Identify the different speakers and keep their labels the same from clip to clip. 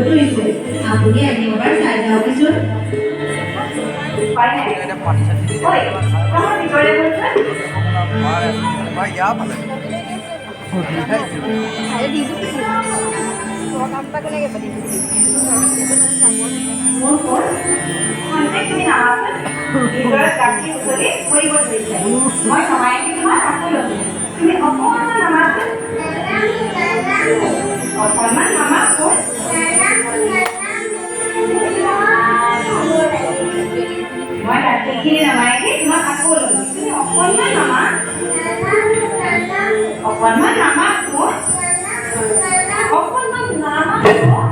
Speaker 1: ধৰিছে আপুনি আজি এবাৰ চাই যাওকচোন পাৰে ঐ কমৰ ভিতৰলৈ তুমি নামাচোন ভিতৰত গাখীৰ উতলি মৰিব ধৰিছে মই নমাই তোমাৰ কাকো ল'ম তুমি অকণমান নামাচোন অকণমান নামাচোন মই গাখীৰখিনি নমাই দি তোমাক আকৌ ল'ম তুমি অকণমান নামা অকণমান নামাচোন অকণমান নামাচোন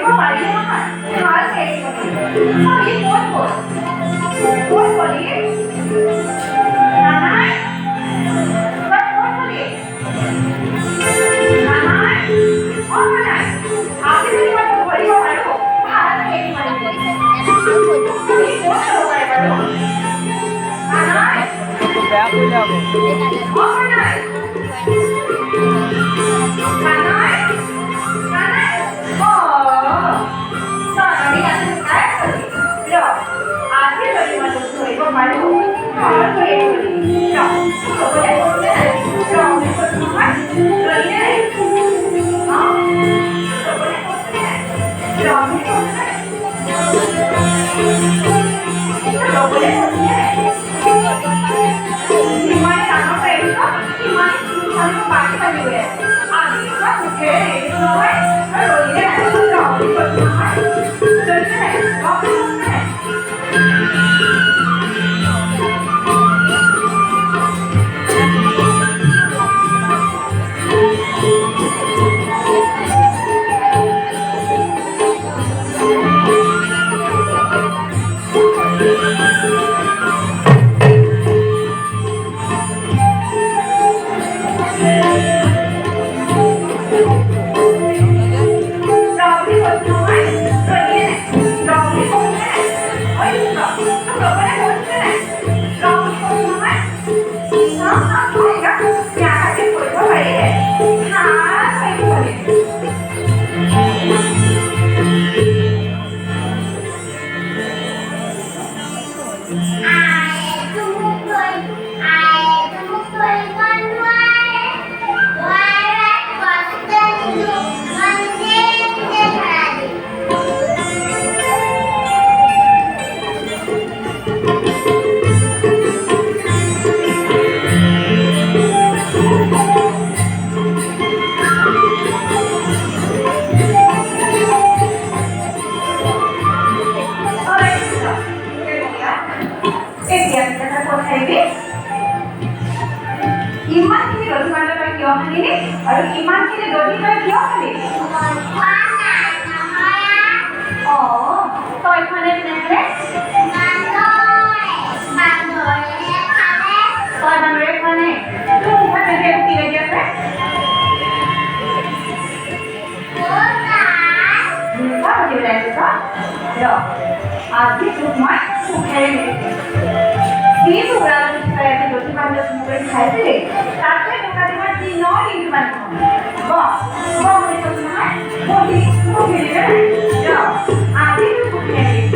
Speaker 1: ধৰিব পাৰিলে নহয় ভালকে চলি ক'ত গ'ল ক'ত গ'লি নানাই তই ক'ত গ'লি নানাই অ নানাই আজি যদি মই ধৰিব পাৰোঁ ভালকে তুমি ক'ত যাব পাৰে বাৰু নানাই
Speaker 2: বেয়া কৰি যাব
Speaker 1: অ নানাই নানাই নানাই অ তই আজি কাই খালি ৰ আজি যদি মই তোক ধৰিব পাৰোঁ ভালকে ৰ হ'বলে কৈছে নাই ৰ বুলি কৈছোঁ নহয় ৰলি নাই অ হ'বলে কৈছে নাই ৰ বুলি কৈছে নাই হ'বলে কৈছে নাই যিমানে ডাঙৰ পাৰিছ সিমানে তুমি পানী পানী গৈ আছে আজি তোমাৰ মুখেৰে এৰিব নহয় আৰু ৰলিলে নাই ৰ বুলি কৈছোঁ নহয় ৰলিলে নাই ৰ বুলি কৈছে নাই ইমানখিনি দধি মাংস তই কিয় খালি আৰু ইমানখিনি দধি তই কিয় খালি অ তই খালে তেনেহ'লে তই বান্দৰে খোৱা নাই তোৰ মুখত তেনেকৈ কি লাগি আছে আজি তোক মই সুখেৰে মেলিম যিটো উৰাল তই আজি দধি মাংস চুমুকৈ খাইছিলি তাতকৈ টকা তোমাৰ দিনৰ দিনটো মানে বুলি কৈছোঁ নহয় বহিলে আজি তোক সুখেৰে মেলিম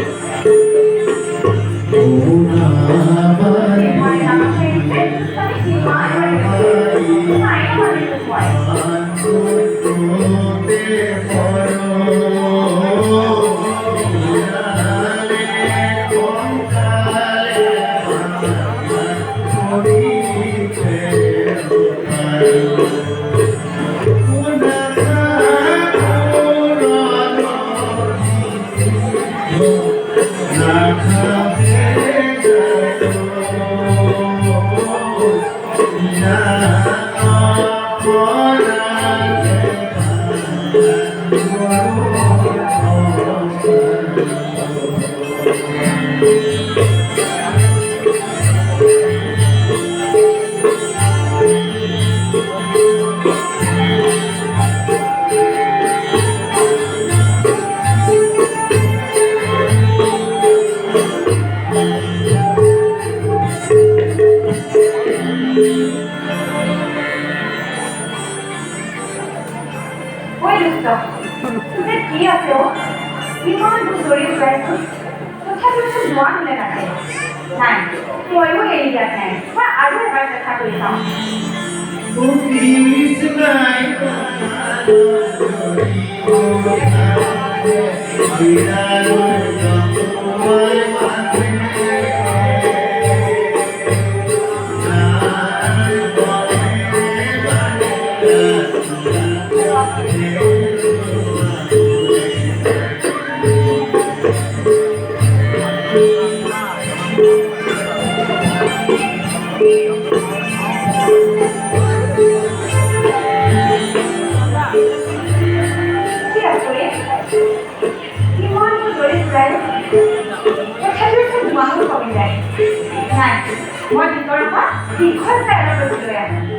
Speaker 1: কি আছে ইমান দূৰি ওলাইছোঁ তথাপিও চোন যোৱা হ'লে নাহে নাই ময়ো এৰি দিয়া নাই মই আৰু এবাৰ চেষ্টা কৰি চাওঁ প্ৰায় তথাপিও ধোঁৱাও কমি যায় নাই মই ভিতৰৰ পৰা দীঘল চাই অলপ লৈ আনো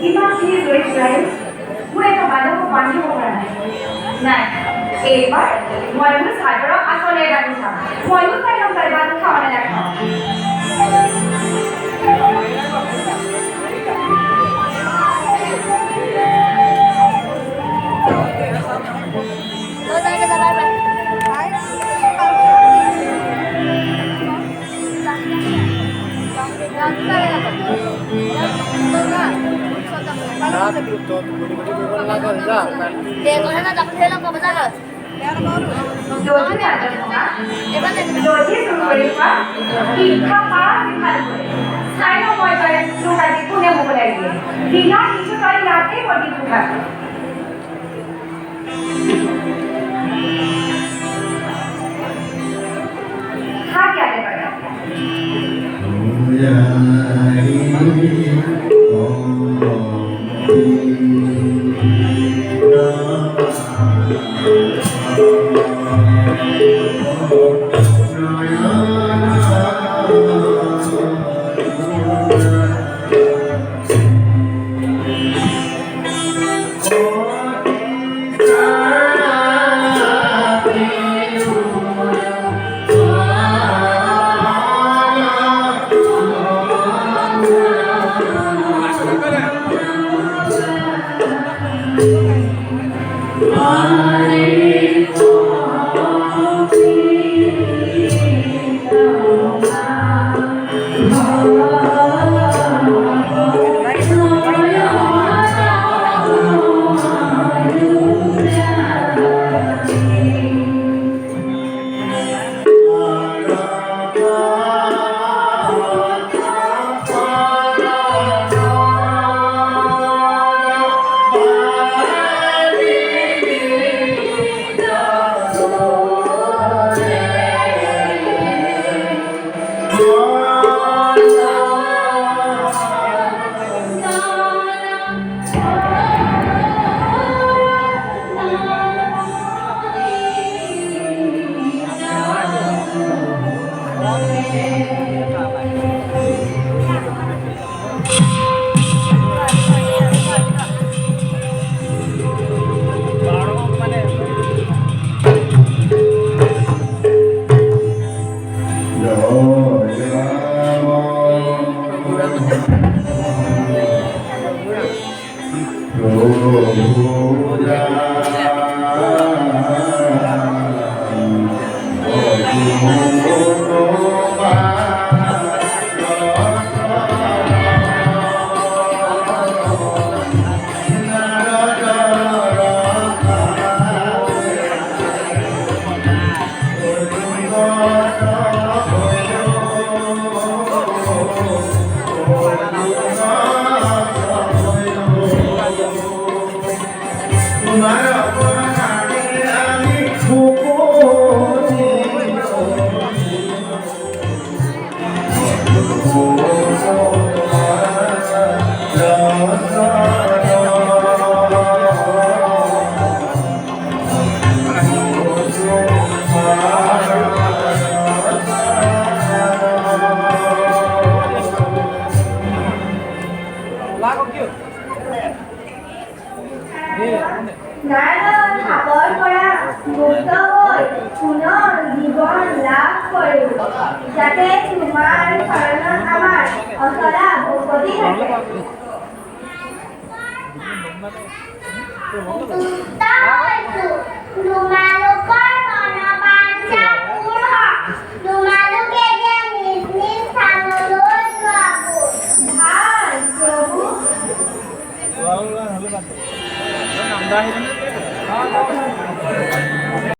Speaker 1: ইমানখিনি লৈ যায় মই এটা মানুহক বান্ধিব পৰা নাই এইবাৰ মই মোৰ চাদৰৰ আঁচলে বান্ধি চাম ময়ো চাই ল'ম তাই বান্ধি খাবলৈ নাখাওঁ
Speaker 2: Oh,
Speaker 1: যাতে তোমাৰ শৰণত আমাৰ অচলা ভকতি থাকে। তোমালোকৰ মনোবাঞ্ছা পূৰ হওক। তোমালোকে যে নিজ নিজ স্থানলৈ যোৱাবোৰ। ভাল প্ৰভু।
Speaker 2: নাম